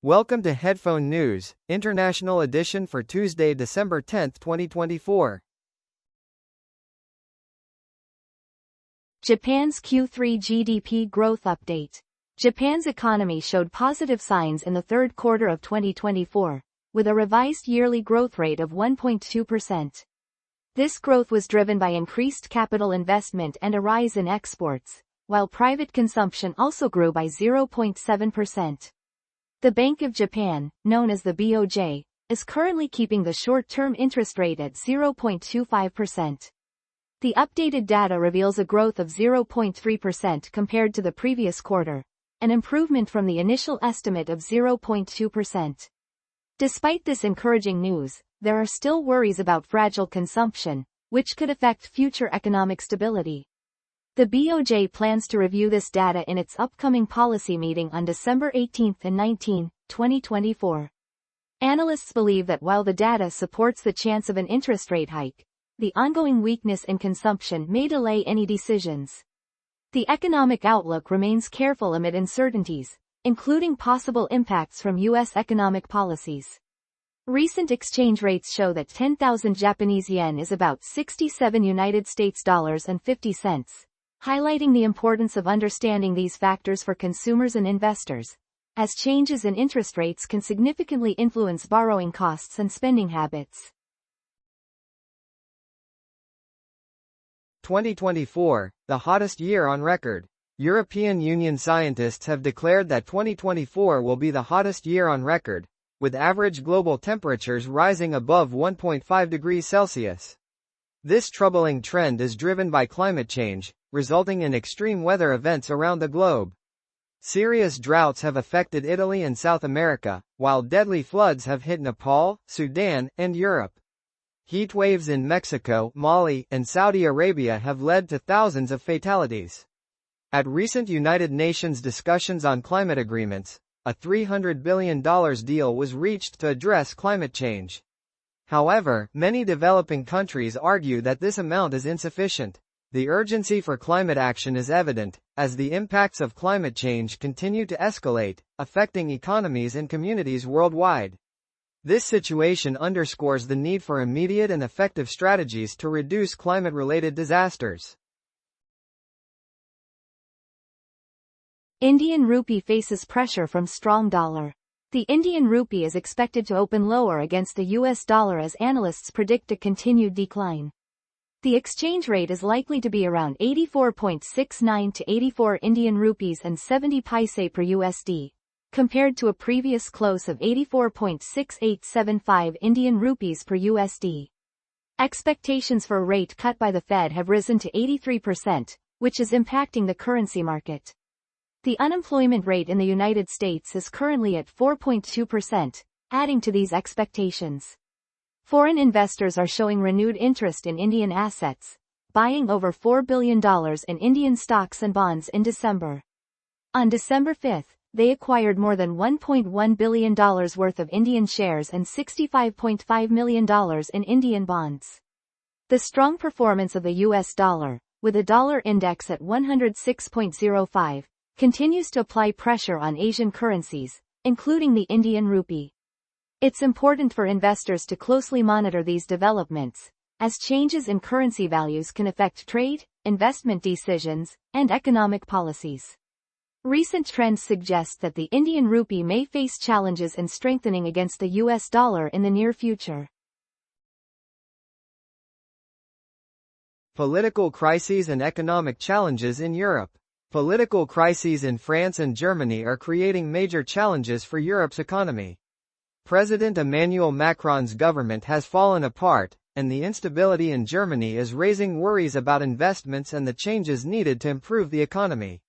Welcome to Headphone News, International Edition for Tuesday, December 10, 2024. Japan's Q3 GDP growth update. Japan's economy showed positive signs in the third quarter of 2024, with a revised yearly growth rate of 1.2%. This growth was driven by increased capital investment and a rise in exports, while private consumption also grew by 0.7%. The Bank of Japan, known as the BOJ, is currently keeping the short-term interest rate at 0.25%. The updated data reveals a growth of 0.3% compared to the previous quarter, an improvement from the initial estimate of 0.2%. Despite this encouraging news, there are still worries about fragile consumption, which could affect future economic stability. The BOJ plans to review this data in its upcoming policy meeting on December 18 and 19, 2024. Analysts believe that while the data supports the chance of an interest rate hike, the ongoing weakness in consumption may delay any decisions. The economic outlook remains careful amid uncertainties, including possible impacts from U.S. economic policies. Recent exchange rates show that 10,000 Japanese yen is about 67 United States dollars and 50 cents, highlighting the importance of understanding these factors for consumers and investors, as changes in interest rates can significantly influence borrowing costs and spending habits. 2024, the hottest year on record. European Union scientists have declared that 2024 will be the hottest year on record, with average global temperatures rising above 1.5 degrees Celsius. This troubling trend is driven by climate change, resulting in extreme weather events around the globe. Serious droughts have affected Italy and South America, while deadly floods have hit Nepal, Sudan, and Europe. Heat waves in Mexico, Mali, and Saudi Arabia have led to thousands of fatalities. At recent United Nations discussions on climate agreements, a $300 billion deal was reached to address climate change. However, many developing countries argue that this amount is insufficient. The urgency for climate action is evident, as the impacts of climate change continue to escalate, affecting economies and communities worldwide. This situation underscores the need for immediate and effective strategies to reduce climate-related disasters. Indian rupee faces pressure from strong dollar. The Indian rupee is expected to open lower against the US dollar as analysts predict a continued decline. The exchange rate is likely to be around 84.69 to 84 Indian rupees and 70 paise per USD, compared to a previous close of 84.6875 Indian rupees per USD. Expectations for a rate cut by the Fed have risen to 83%, which is impacting the currency market. The unemployment rate in the United States is currently at 4.2%, adding to these expectations. Foreign investors are showing renewed interest in Indian assets, buying over $4 billion in Indian stocks and bonds in December. On December 5, they acquired more than $1.1 billion worth of Indian shares and $65.5 million in Indian bonds. The strong performance of the US dollar, with a dollar index at 106.05, continues to apply pressure on Asian currencies, including the Indian rupee. It's important for investors to closely monitor these developments, as changes in currency values can affect trade, investment decisions, and economic policies. Recent trends suggest that the Indian rupee may face challenges in strengthening against the US dollar in the near future. Political crises and economic challenges in Europe. Political crises in France and Germany are creating major challenges for Europe's economy. President Emmanuel Macron's government has fallen apart, and the instability in Germany is raising worries about investments and the changes needed to improve the economy.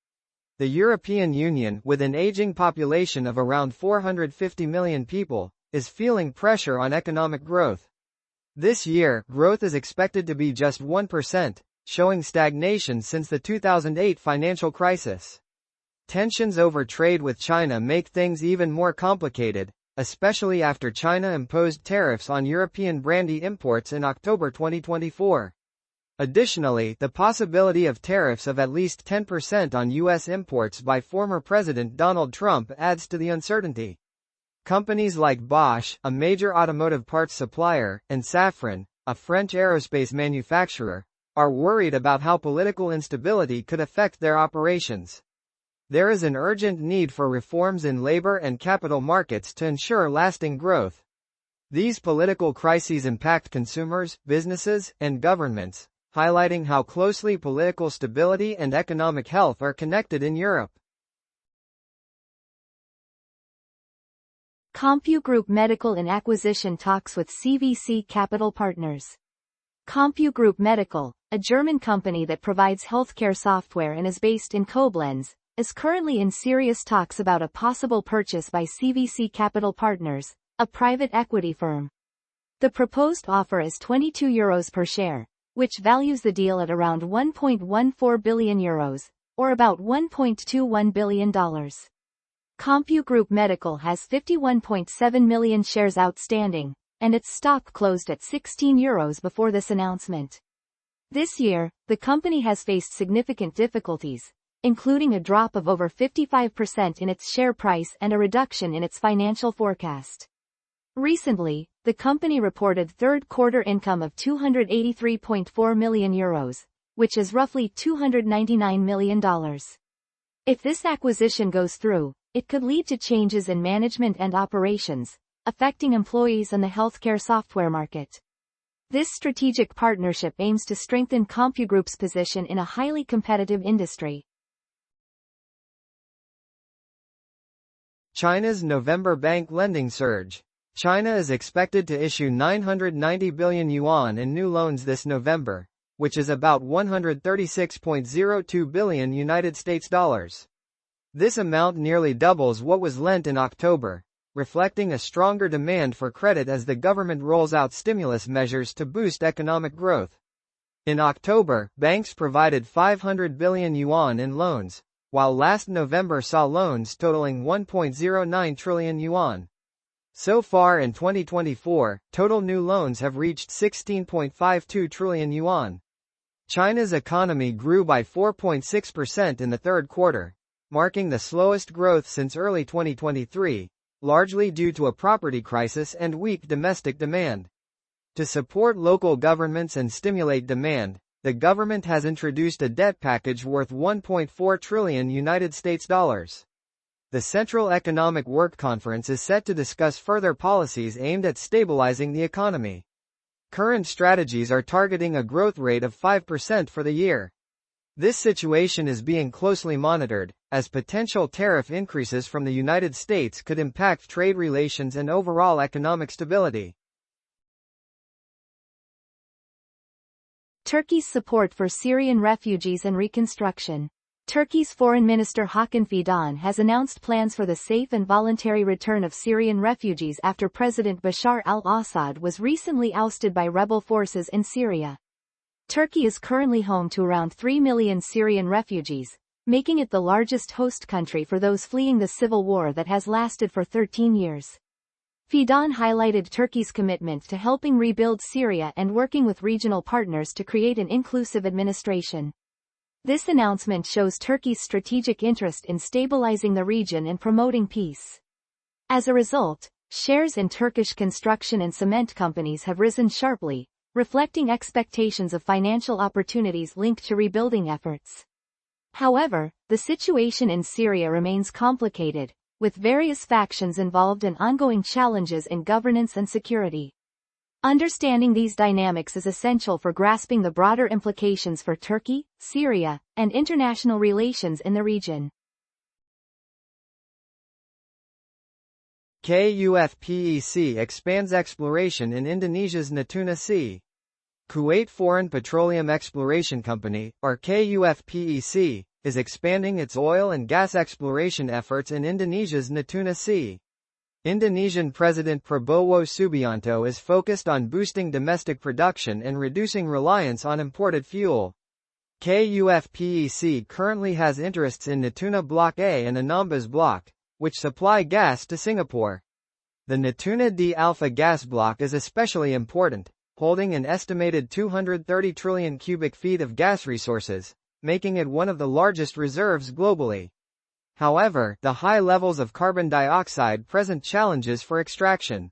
The European Union, with an aging population of around 450 million people, is feeling pressure on economic growth. This year, growth is expected to be just 1%, showing stagnation since the 2008 financial crisis. Tensions over trade with China make things even more complicated, especially after China imposed tariffs on European brandy imports in October 2024. Additionally, the possibility of tariffs of at least 10% on U.S. imports by former President Donald Trump adds to the uncertainty. Companies like Bosch, a major automotive parts supplier, and Safran, a French aerospace manufacturer, are worried about how political instability could affect their operations. There is an urgent need for reforms in labor and capital markets to ensure lasting growth. These political crises impact consumers, businesses, and governments, highlighting how closely political stability and economic health are connected in Europe. CompuGroup Medical in acquisition talks with CVC Capital Partners. CompuGroup Medical, a German company that provides healthcare software and is based in Koblenz, is currently in serious talks about a possible purchase by CVC Capital Partners, a private equity firm. The proposed offer is €22 per share, which values the deal at around €1.14 billion, or about $1.21 billion. CompuGroup Medical has 51.7 million shares outstanding, and its stock closed at €16 before this announcement. This year, the company has faced significant difficulties, including a drop of over 55% in its share price and a reduction in its financial forecast. Recently, the company reported third-quarter income of €283.4 million, which is roughly $299 million. If this acquisition goes through, it could lead to changes in management and operations, affecting employees and the healthcare software market. This strategic partnership aims to strengthen CompuGroup's position in a highly competitive industry. China's November bank lending surge. China is expected to issue 990 billion yuan in new loans this November, which is about $136.02 billion United States dollars. This amount nearly doubles what was lent in October, reflecting a stronger demand for credit as the government rolls out stimulus measures to boost economic growth. In October, banks provided 500 billion yuan in loans, while last November saw loans totaling 1.09 trillion yuan. So far in 2024, total new loans have reached 16.52 trillion yuan. China's economy grew by 4.6% in the third quarter, marking the slowest growth since early 2023, largely due to a property crisis and weak domestic demand. To support local governments and stimulate demand, the government has introduced a debt package worth 1.4 trillion United States dollars. The Central Economic Work Conference is set to discuss further policies aimed at stabilizing the economy. Current strategies are targeting a growth rate of 5% for the year. This situation is being closely monitored, as potential tariff increases from the United States could impact trade relations and overall economic stability. Turkey's support for Syrian refugees and reconstruction. Turkey's Foreign Minister Hakan Fidan has announced plans for the safe and voluntary return of Syrian refugees after President Bashar al-Assad was recently ousted by rebel forces in Syria. Turkey is currently home to around 3 million Syrian refugees, making it the largest host country for those fleeing the civil war that has lasted for 13 years. Fidan highlighted Turkey's commitment to helping rebuild Syria and working with regional partners to create an inclusive administration. This announcement shows Turkey's strategic interest in stabilizing the region and promoting peace. As a result, shares in Turkish construction and cement companies have risen sharply, reflecting expectations of financial opportunities linked to rebuilding efforts. However, the situation in Syria remains complicated, with various factions involved and ongoing challenges in governance and security. Understanding these dynamics is essential for grasping the broader implications for Turkey, Syria, and international relations in the region. KUFPEC expands exploration in Indonesia's Natuna Sea. Kuwait Foreign Petroleum Exploration Company, or KUFPEC, is expanding its oil and gas exploration efforts in Indonesia's Natuna Sea. Indonesian President Prabowo Subianto is focused on boosting domestic production and reducing reliance on imported fuel. KUFPEC currently has interests in Natuna Block A and Anambas Block, which supply gas to Singapore. The Natuna D Alpha gas block is especially important, holding an estimated 230 trillion cubic feet of gas resources, making it one of the largest reserves globally. However, the high levels of carbon dioxide present challenges for extraction.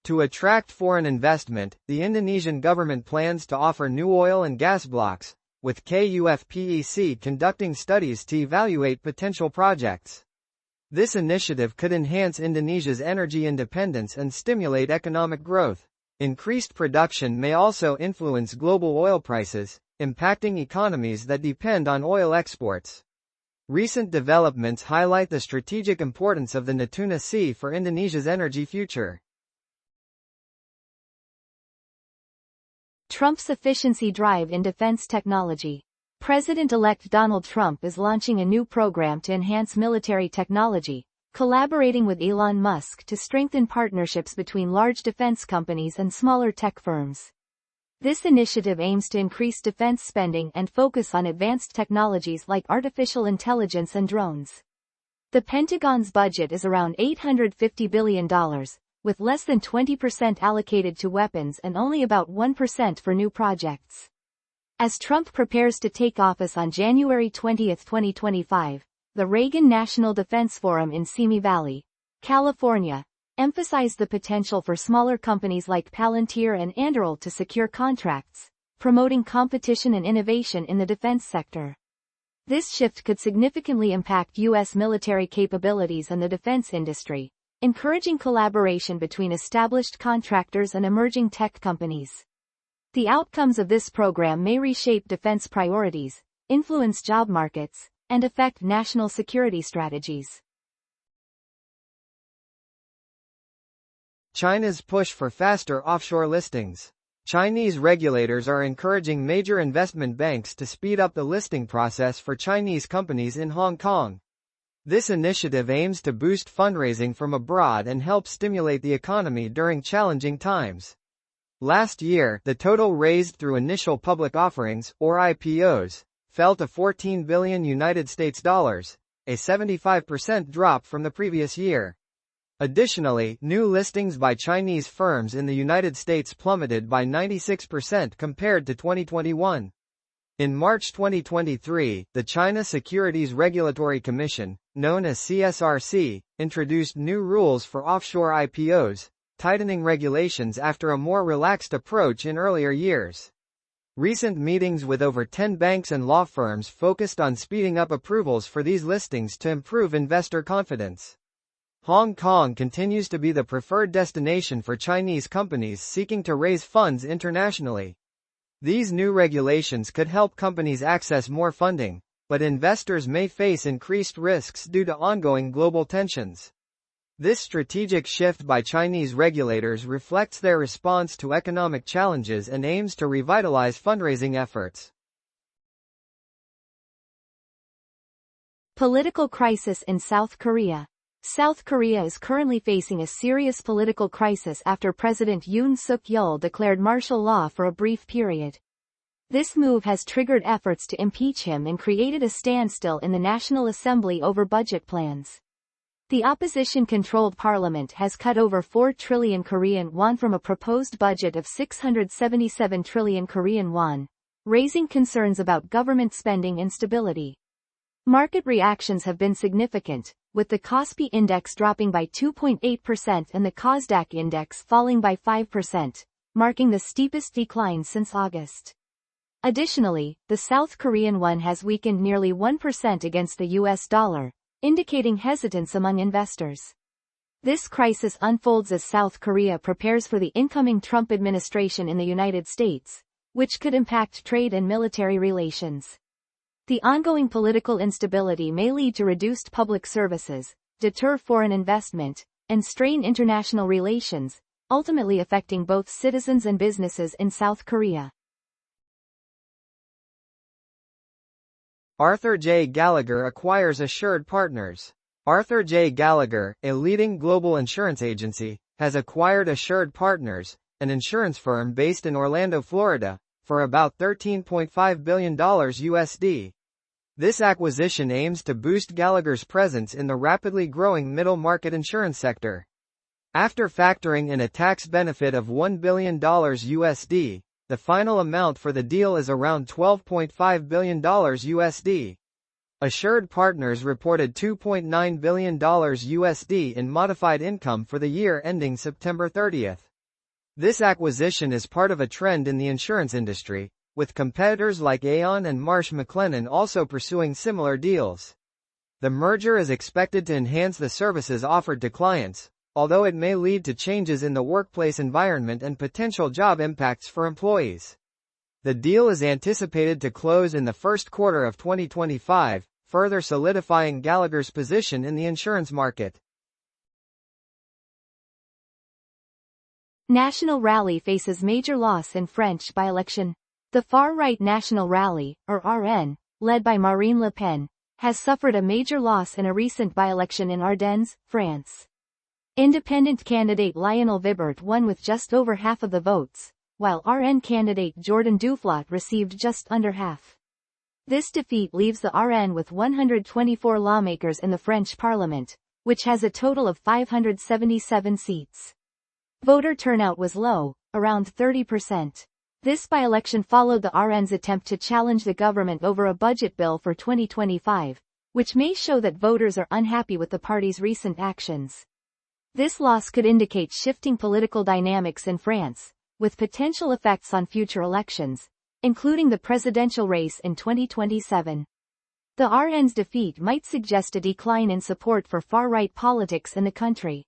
To attract foreign investment, the Indonesian government plans to offer new oil and gas blocks, with KUFPEC conducting studies to evaluate potential projects. This initiative could enhance Indonesia's energy independence and stimulate economic growth. Increased production may also influence global oil prices, impacting economies that depend on oil exports. Recent developments highlight the strategic importance of the Natuna Sea for Indonesia's energy future. Trump's efficiency drive in defense technology. President-elect Donald Trump is launching a new program to enhance military technology, collaborating with Elon Musk to strengthen partnerships between large defense companies and smaller tech firms. This initiative aims to increase defense spending and focus on advanced technologies like artificial intelligence and drones. The Pentagon's budget is around $850 billion, with less than 20% allocated to weapons and only about 1% for new projects. As Trump prepares to take office on January 20, 2025, the Reagan National Defense Forum in Simi Valley, California, emphasized the potential for smaller companies like Palantir and Anduril to secure contracts, promoting competition and innovation in the defense sector. This shift could significantly impact U.S. military capabilities and the defense industry, encouraging collaboration between established contractors and emerging tech companies. The outcomes of this program may reshape defense priorities, influence job markets, and affect national security strategies. China's push for faster offshore listings. Chinese regulators are encouraging major investment banks to speed up the listing process for Chinese companies in Hong Kong. This initiative aims to boost fundraising from abroad and help stimulate the economy during challenging times. Last year, the total raised through initial public offerings, or IPOs, fell to $14 billion, a 75% drop from the previous year. Additionally, new listings by Chinese firms in the United States plummeted by 96% compared to 2021. In March 2023, the China Securities Regulatory Commission, known as CSRC, introduced new rules for offshore IPOs, tightening regulations after a more relaxed approach in earlier years. Recent meetings with over 10 banks and law firms focused on speeding up approvals for these listings to improve investor confidence. Hong Kong continues to be the preferred destination for Chinese companies seeking to raise funds internationally. These new regulations could help companies access more funding, but investors may face increased risks due to ongoing global tensions. This strategic shift by Chinese regulators reflects their response to economic challenges and aims to revitalize fundraising efforts. Political crisis in South Korea. South Korea is currently facing a serious political crisis after President Yoon Suk-yeol declared martial law for a brief period. This move has triggered efforts to impeach him and created a standstill in the National Assembly over budget plans. The opposition-controlled parliament has cut over 4 trillion Korean won from a proposed budget of 677 trillion Korean won, raising concerns about government spending instability. Market reactions have been significant, with the Kospi index dropping by 2.8% and the Kosdaq index falling by 5%, marking the steepest decline since August. Additionally, the South Korean won has weakened nearly 1% against the US dollar, indicating hesitance among investors. This crisis unfolds as South Korea prepares for the incoming Trump administration in the United States, which could impact trade and military relations. The ongoing political instability may lead to reduced public services, deter foreign investment, and strain international relations, ultimately affecting both citizens and businesses in South Korea. Arthur J. Gallagher acquires AssuredPartners. Arthur J. Gallagher, a leading global insurance agency, has acquired AssuredPartners, an insurance firm based in Orlando, Florida, for about $13.5 billion USD. This acquisition aims to boost Gallagher's presence in the rapidly growing middle-market insurance sector. After factoring in a tax benefit of $1 billion USD, the final amount for the deal is around $12.5 billion USD. AssuredPartners reported $2.9 billion USD in modified income for the year ending September 30. This acquisition is part of a trend in the insurance industry, with competitors like Aon and Marsh McLennan also pursuing similar deals. The merger is expected to enhance the services offered to clients, although it may lead to changes in the workplace environment and potential job impacts for employees. The deal is anticipated to close in the first quarter of 2025, further solidifying Gallagher's position in the insurance market. National Rally faces major loss in French by-election. The far-right National Rally, or RN, led by Marine Le Pen, has suffered a major loss in a recent by-election in Ardennes, France. Independent candidate Lionel Vibert won with just over half of the votes, while RN candidate Jordan Duflot received just under half. This defeat leaves the RN with 124 lawmakers in the French parliament, which has a total of 577 seats. Voter turnout was low, around 30%. This by-election followed the RN's attempt to challenge the government over a budget bill for 2025, which may show that voters are unhappy with the party's recent actions. This loss could indicate shifting political dynamics in France, with potential effects on future elections, including the presidential race in 2027. The RN's defeat might suggest a decline in support for far-right politics in the country.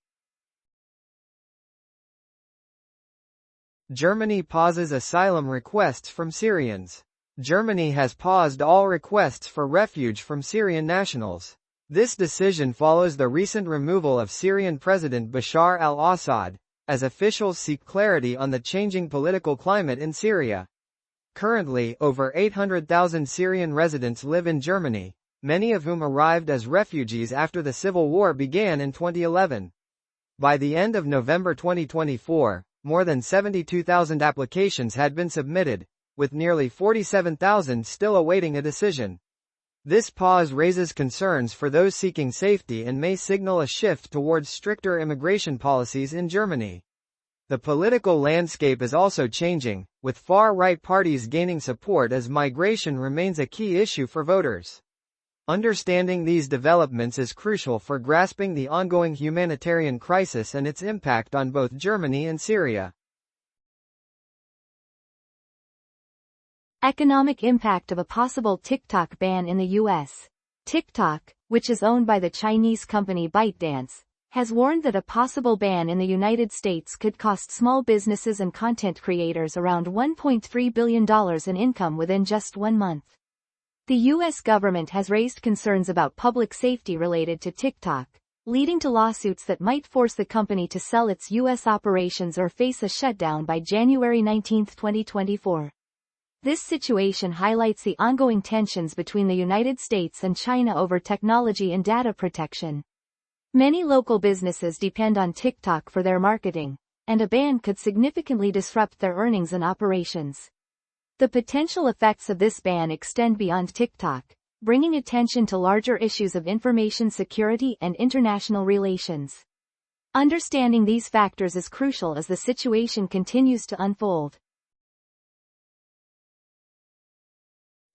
Germany pauses asylum requests from Syrians. Germany has paused all requests for refuge from Syrian nationals. This decision follows the recent removal of Syrian President Bashar al-Assad, as officials seek clarity on the changing political climate in Syria. Currently, over 800,000 Syrian residents live in Germany, many of whom arrived as refugees after the civil war began in 2011. By the end of November 2024, more than 72,000 applications had been submitted, with nearly 47,000 still awaiting a decision. This pause raises concerns for those seeking safety and may signal a shift towards stricter immigration policies in Germany. The political landscape is also changing, with far-right parties gaining support as migration remains a key issue for voters. Understanding these developments is crucial for grasping the ongoing humanitarian crisis and its impact on both Germany and Syria. Economic impact of a possible TikTok ban in the U.S. TikTok, which is owned by the Chinese company ByteDance, has warned that a possible ban in the United States could cost small businesses and content creators around $1.3 billion in income within just 1 month. The U.S. government has raised concerns about public safety related to TikTok, leading to lawsuits that might force the company to sell its U.S. operations or face a shutdown by January 19, 2024. This situation highlights the ongoing tensions between the United States and China over technology and data protection. Many local businesses depend on TikTok for their marketing, and a ban could significantly disrupt their earnings and operations. The potential effects of this ban extend beyond TikTok, bringing attention to larger issues of information security and international relations. Understanding these factors is crucial as the situation continues to unfold.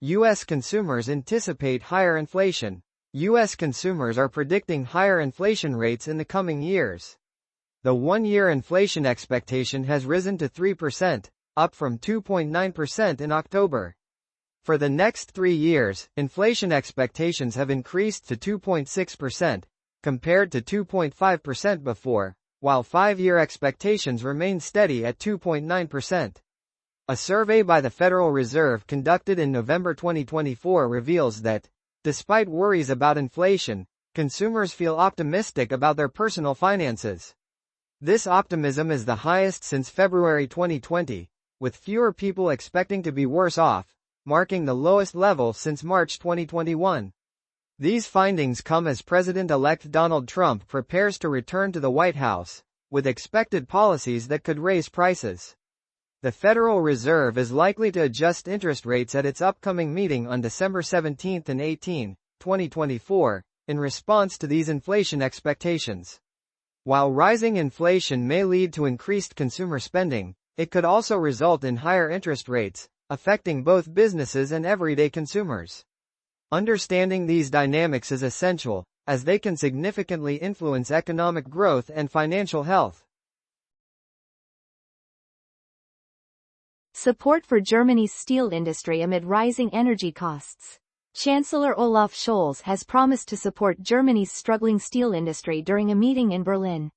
U.S. consumers anticipate higher inflation. U.S. consumers are predicting higher inflation rates in the coming years. The one-year inflation expectation has risen to 3%, up from 2.9% in October. For the next 3 years, inflation expectations have increased to 2.6%, compared to 2.5% before, while 5-year expectations remain steady at 2.9%. A survey by the Federal Reserve conducted in November 2024 reveals that, despite worries about inflation, consumers feel optimistic about their personal finances. This optimism is the highest since February 2020, with fewer people expecting to be worse off, marking the lowest level since March 2021. These findings come as President-elect Donald Trump prepares to return to the White House, with expected policies that could raise prices. The Federal Reserve is likely to adjust interest rates at its upcoming meeting on December 17 and 18, 2024, in response to these inflation expectations. While rising inflation may lead to increased consumer spending, it could also result in higher interest rates, affecting both businesses and everyday consumers. Understanding these dynamics is essential, as they can significantly influence economic growth and financial health. Support for Germany's steel industry amid rising energy costs. Chancellor Olaf Scholz has promised to support Germany's struggling steel industry during a meeting in Berlin.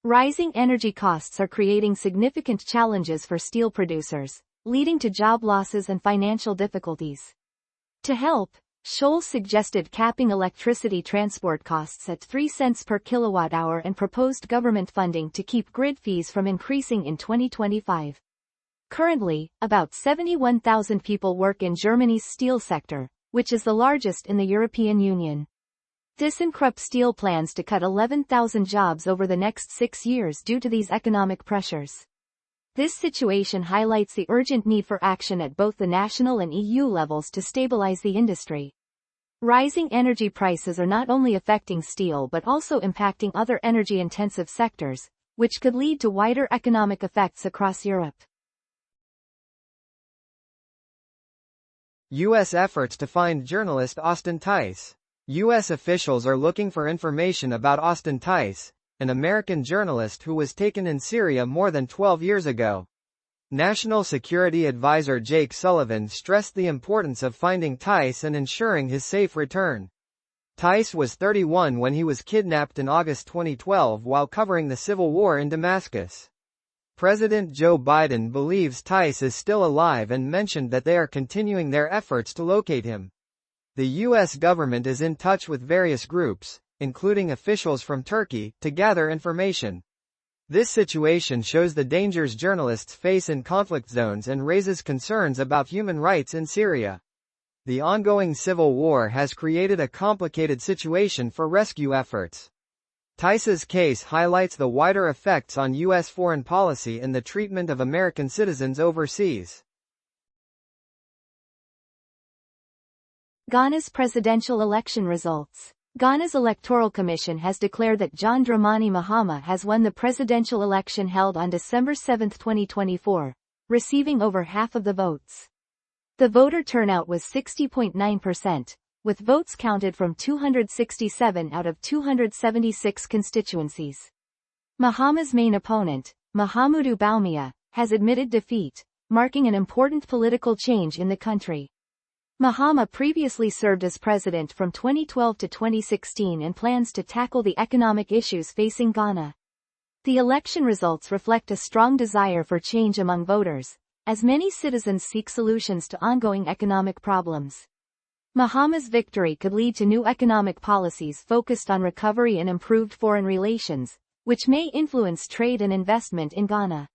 Rising energy costs are creating significant challenges for steel producers, leading to job losses and financial difficulties. To help, Scholz suggested capping electricity transport costs at 3 cents per kilowatt-hour and proposed government funding to keep grid fees from increasing in 2025. Currently, about 71,000 people work in Germany's steel sector, which is the largest in the European Union. ThyssenKrupp Steel plans to cut 11,000 jobs over the next 6 years due to these economic pressures. This situation highlights the urgent need for action at both the national and EU levels to stabilize the industry. Rising energy prices are not only affecting steel but also impacting other energy-intensive sectors, which could lead to wider economic effects across Europe. U.S. efforts to find journalist Austin Tice. U.S. officials are looking for information about Austin Tice, an American journalist who was taken in Syria more than 12 years ago. National Security Advisor Jake Sullivan stressed the importance of finding Tice and ensuring his safe return. Tice was 31 when he was kidnapped in August 2012 while covering the civil war in Damascus. President Joe Biden believes Tice is still alive and mentioned that they are continuing their efforts to locate him. The U.S. government is in touch with various groups, including officials from Turkey, to gather information. This situation shows the dangers journalists face in conflict zones and raises concerns about human rights in Syria. The ongoing civil war has created a complicated situation for rescue efforts. Tice's case highlights the wider effects on U.S. foreign policy and the treatment of American citizens overseas. Ghana's presidential election results. Ghana's Electoral Commission has declared that John Dramani Mahama has won the presidential election held on December 7, 2024, receiving over half of the votes. The voter turnout was 60.9%, with votes counted from 267 out of 276 constituencies. Mahama's main opponent, Mahamudu Bawumia, has admitted defeat, marking an important political change in the country. Mahama previously served as president from 2012 to 2016 and plans to tackle the economic issues facing Ghana. The election results reflect a strong desire for change among voters, as many citizens seek solutions to ongoing economic problems. Mahama's victory could lead to new economic policies focused on recovery and improved foreign relations, which may influence trade and investment in Ghana.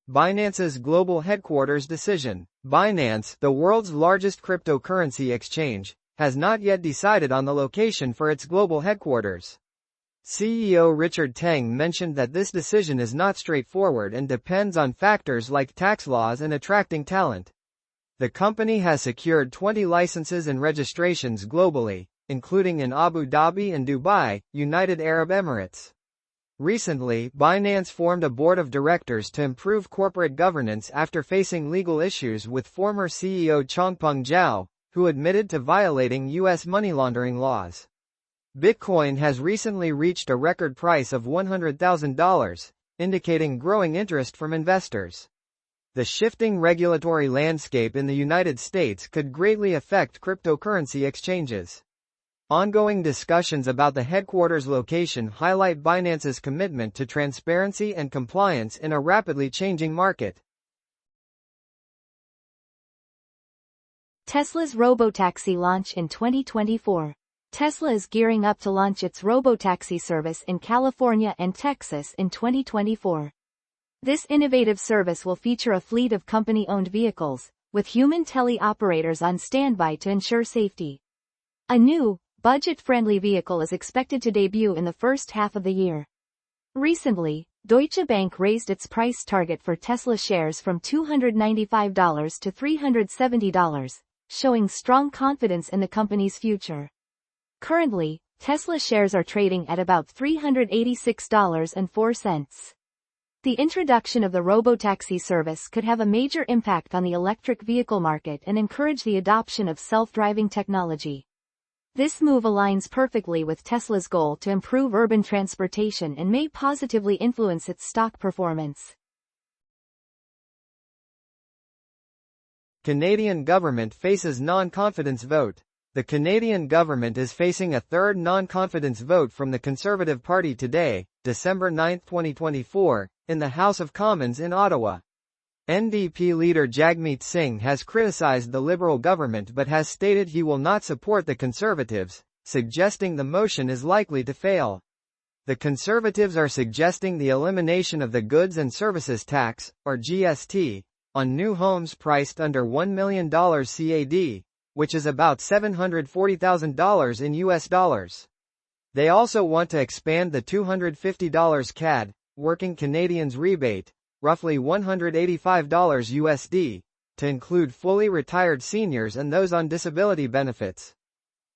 Binance's global headquarters decision. Binance, the world's largest cryptocurrency exchange, has not yet decided on the location for its global headquarters. CEO Richard Teng mentioned that this decision is not straightforward and depends on factors like tax laws and attracting talent. The company has secured 20 licenses and registrations globally, including in Abu Dhabi and Dubai, United Arab Emirates. Recently, Binance formed a board of directors to improve corporate governance after facing legal issues with former CEO Changpeng Zhao, who admitted to violating U.S. money laundering laws. Bitcoin has recently reached a record price of $100,000, indicating growing interest from investors. The shifting regulatory landscape in the United States could greatly affect cryptocurrency exchanges. Ongoing discussions about the headquarters location highlight Binance's commitment to transparency and compliance in a rapidly changing market. Tesla's Robotaxi launch in 2024. Tesla is gearing up to launch its Robotaxi service in California and Texas in 2024. This innovative service will feature a fleet of company-owned vehicles, with human tele-operators on standby to ensure safety. A new, budget-friendly vehicle is expected to debut in the first half of the year. Recently, Deutsche Bank raised its price target for Tesla shares from $295 to $370, showing strong confidence in the company's future. Currently, Tesla shares are trading at about $386.04. The introduction of the Robotaxi service could have a major impact on the electric vehicle market and encourage the adoption of self-driving technology. This move aligns perfectly with Tesla's goal to improve urban transportation and may positively influence its stock performance. Canadian government faces non-confidence vote. The Canadian government is facing a third non-confidence vote from the Conservative Party today, December 9, 2024, in the House of Commons in Ottawa. NDP leader Jagmeet Singh has criticized the Liberal government but has stated he will not support the Conservatives, suggesting the motion is likely to fail. The Conservatives are suggesting the elimination of the Goods and Services Tax, or GST, on new homes priced under $1 million CAD, which is about $740,000 in US dollars. They also want to expand the $250 CAD, Working Canadians rebate, roughly $185 USD, to include fully retired seniors and those on disability benefits.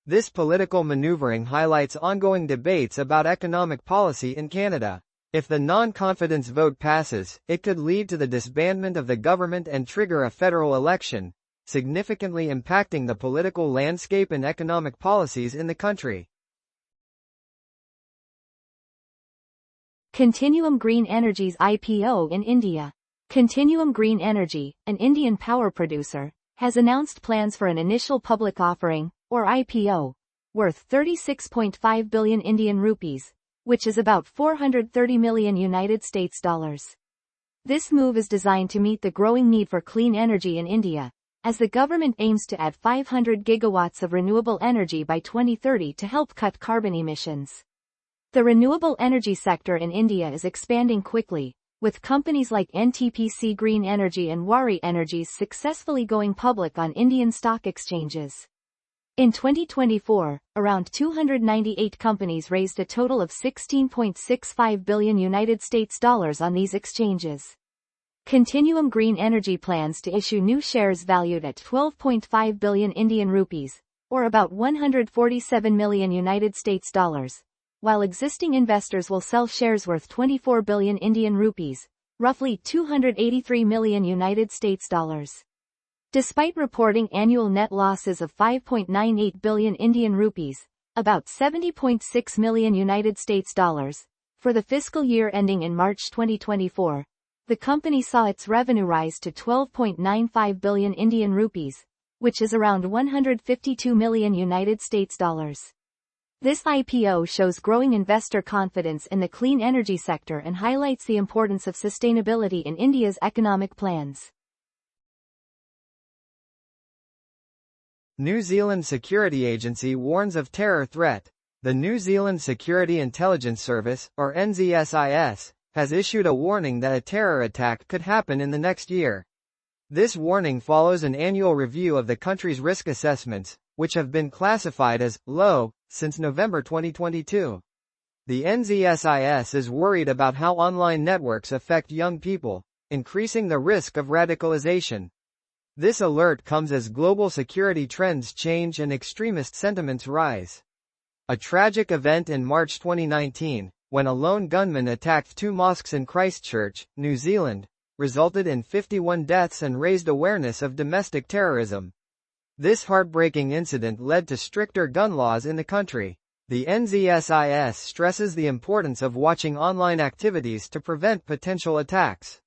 This political maneuvering highlights ongoing debates about economic policy in Canada. If the non-confidence vote passes, it could lead to the disbandment of the government and trigger a federal election, significantly impacting the political landscape and economic policies in the country. Continuum Green Energy's IPO in India. Continuum Green Energy, an Indian power producer, has announced plans for an initial public offering, or IPO, worth 36.5 billion Indian rupees, which is about 430 million United States dollars. This move is designed to meet the growing need for clean energy in India, as the government aims to add 500 gigawatts of renewable energy by 2030 to help cut carbon emissions. The renewable energy sector in India is expanding quickly, with companies like NTPC Green Energy and Waaree Energies successfully going public on Indian stock exchanges. In 2024, around 298 companies raised a total of 16.65 billion United States dollars on these exchanges. Continuum Green Energy plans to issue new shares valued at 12.5 billion Indian rupees, or about 147 million United States dollars, while existing investors will sell shares worth 24 billion Indian rupees, roughly 283 million United States dollars. Despite reporting annual net losses of 5.98 billion Indian rupees, about 70.6 million United States dollars, for the fiscal year ending in March 2024, the company saw its revenue rise to 12.95 billion Indian rupees, which is around 152 million United States dollars. This IPO shows growing investor confidence in the clean energy sector and highlights the importance of sustainability in India's economic plans. New Zealand Security Agency warns of terror threat. The New Zealand Security Intelligence Service, or NZSIS, has issued a warning that a terror attack could happen in the next year. This warning follows an annual review of the country's risk assessments, which have been classified as low since November 2022. The NZSIS is worried about how online networks affect young people, increasing the risk of radicalization. This alert comes as global security trends change and extremist sentiments rise. A tragic event in March 2019, when a lone gunman attacked two mosques in Christchurch, New Zealand, resulted in 51 deaths and raised awareness of domestic terrorism. This heartbreaking incident led to stricter gun laws in the country. The NZSIS stresses the importance of watching online activities to prevent potential attacks.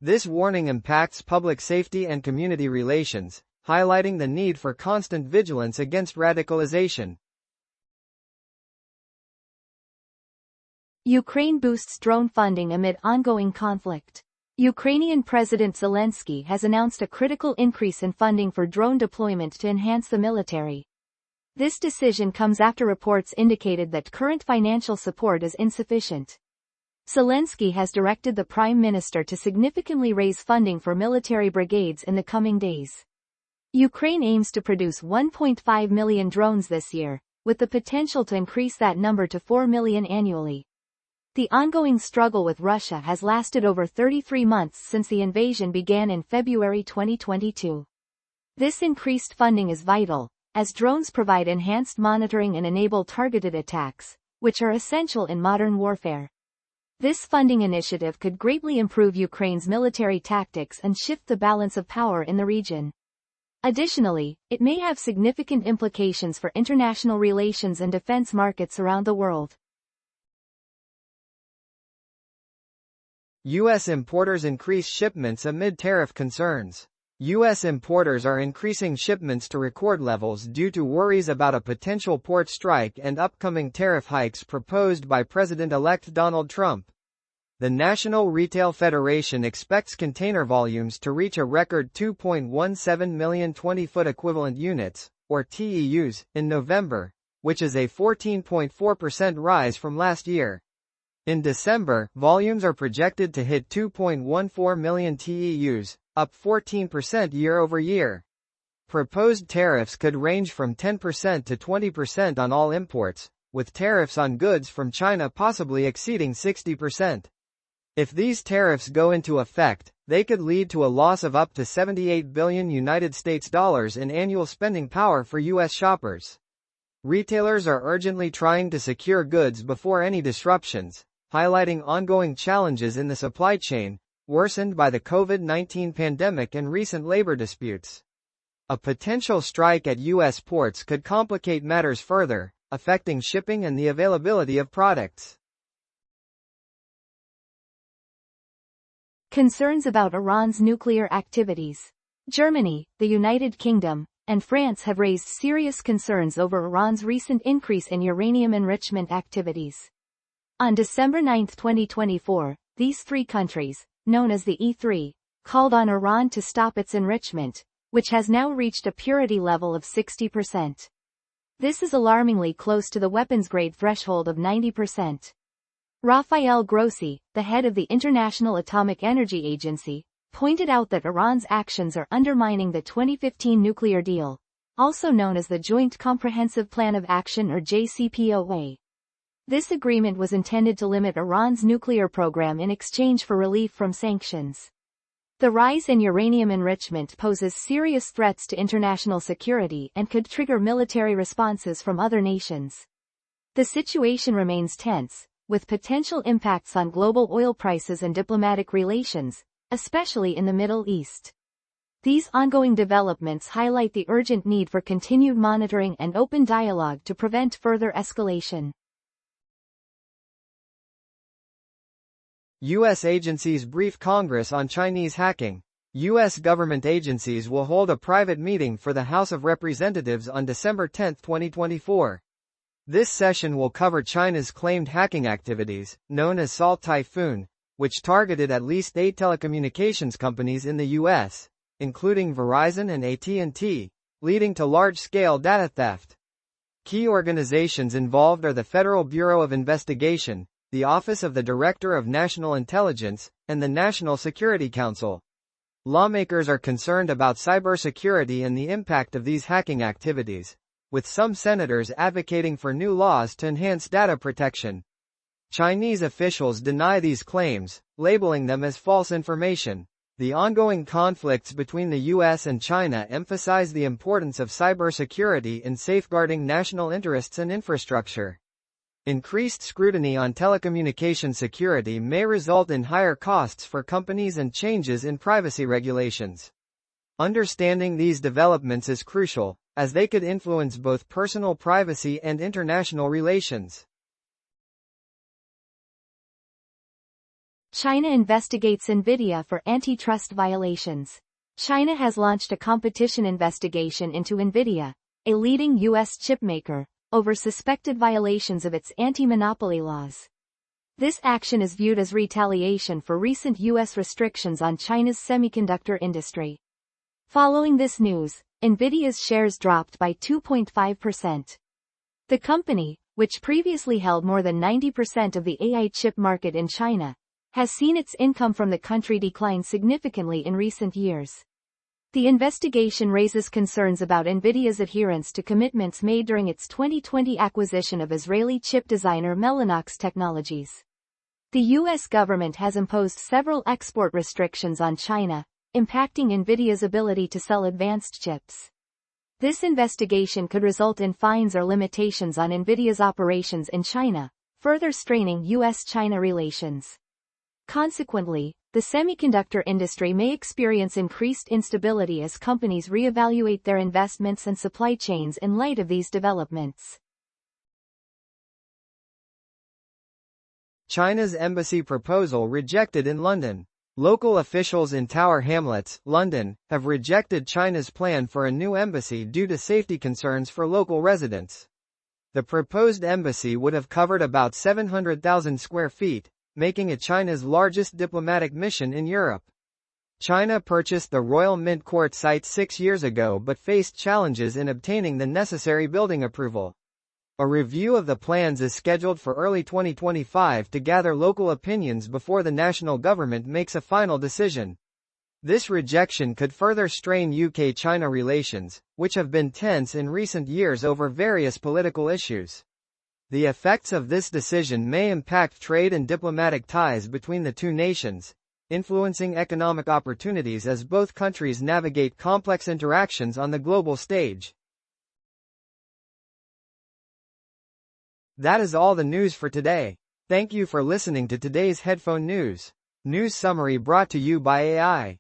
This warning impacts public safety and community relations, highlighting the need for constant vigilance against radicalization. Ukraine boosts drone funding amid ongoing conflict. Ukrainian President Zelensky has announced a critical increase in funding for drone deployment to enhance the military. This decision comes after reports indicated that current financial support is insufficient. Zelensky has directed the Prime Minister to significantly raise funding for military brigades in the coming days. Ukraine aims to produce 1.5 million drones this year, with the potential to increase that number to 4 million annually. The ongoing struggle with Russia has lasted over 33 months since the invasion began in February 2022. This increased funding is vital, as drones provide enhanced monitoring and enable targeted attacks, which are essential in modern warfare. This funding initiative could greatly improve Ukraine's military tactics and shift the balance of power in the region. Additionally, it may have significant implications for international relations and defense markets around the world. U.S. importers increase shipments amid tariff concerns. U.S. importers are increasing shipments to record levels due to worries about a potential port strike and upcoming tariff hikes proposed by President-elect Donald Trump. The National Retail Federation expects container volumes to reach a record 2.17 million 20-foot equivalent units, or TEUs, in November, which is a 14.4% rise from last year. In December, volumes are projected to hit 2.14 million TEUs, up 14% year-over-year. Proposed tariffs could range from 10% to 20% on all imports, with tariffs on goods from China possibly exceeding 60%. If these tariffs go into effect, they could lead to a loss of up to $78 billion in annual spending power for U.S. shoppers. Retailers are urgently trying to secure goods before any disruptions, highlighting ongoing challenges in the supply chain, worsened by the COVID-19 pandemic and recent labor disputes. A potential strike at U.S. ports could complicate matters further, affecting shipping and the availability of products. Concerns about Iran's nuclear activities. Germany, the United Kingdom, and France have raised serious concerns over Iran's recent increase in uranium enrichment activities. On December 9, 2024, these three countries, known as the E3, called on Iran to stop its enrichment, which has now reached a purity level of 60%. This is alarmingly close to the weapons-grade threshold of 90%. Rafael Grossi, the head of the International Atomic Energy Agency, pointed out that Iran's actions are undermining the 2015 nuclear deal, also known as the Joint Comprehensive Plan of Action or JCPOA. This agreement was intended to limit Iran's nuclear program in exchange for relief from sanctions. The rise in uranium enrichment poses serious threats to international security and could trigger military responses from other nations. The situation remains tense, with potential impacts on global oil prices and diplomatic relations, especially in the Middle East. These ongoing developments highlight the urgent need for continued monitoring and open dialogue to prevent further escalation. U.S. agencies brief Congress on Chinese hacking. U.S. government agencies will hold a private meeting for the House of Representatives on December 10, 2024. This session will cover China's claimed hacking activities, known as Salt Typhoon, which targeted at least 8 telecommunications companies in the U.S., including Verizon and AT&T, leading to large-scale data theft. Key organizations involved are the Federal Bureau of Investigation, the Office of the Director of National Intelligence, and the National Security Council. Lawmakers are concerned about cybersecurity and the impact of these hacking activities, with some senators advocating for new laws to enhance data protection. Chinese officials deny these claims, labeling them as false information. The ongoing conflicts between the U.S. and China emphasize the importance of cybersecurity in safeguarding national interests and infrastructure. Increased scrutiny on telecommunication security may result in higher costs for companies and changes in privacy regulations. Understanding these developments is crucial, as they could influence both personal privacy and international relations. China investigates Nvidia for antitrust violations. China has launched a competition investigation into Nvidia, a leading U.S. chipmaker, over suspected violations of its anti-monopoly laws. This action is viewed as retaliation for recent U.S. restrictions on China's semiconductor industry. Following this news, Nvidia's shares dropped by 2.5%. The company, which previously held more than 90% of the AI chip market in China, has seen its income from the country decline significantly in recent years. The investigation raises concerns about Nvidia's adherence to commitments made during its 2020 acquisition of Israeli chip designer Mellanox Technologies. The U.S. government has imposed several export restrictions on China, impacting Nvidia's ability to sell advanced chips. This investigation could result in fines or limitations on Nvidia's operations in China, further straining U.S.-China relations. Consequently, the semiconductor industry may experience increased instability as companies reevaluate their investments and supply chains in light of these developments. China's embassy proposal rejected in London. Local officials in Tower Hamlets, London, have rejected China's plan for a new embassy due to safety concerns for local residents. The proposed embassy would have covered about 700,000 square feet, making it China's largest diplomatic mission in Europe. China purchased the Royal Mint Court site 6 years ago but faced challenges in obtaining the necessary building approval. A review of the plans is scheduled for early 2025 to gather local opinions before the national government makes a final decision. This rejection could further strain UK-China relations, which have been tense in recent years over various political issues. The effects of this decision may impact trade and diplomatic ties between the two nations, influencing economic opportunities as both countries navigate complex interactions on the global stage. That is all the news for today. Thank you for listening to today's Headphone News. News summary brought to you by AI.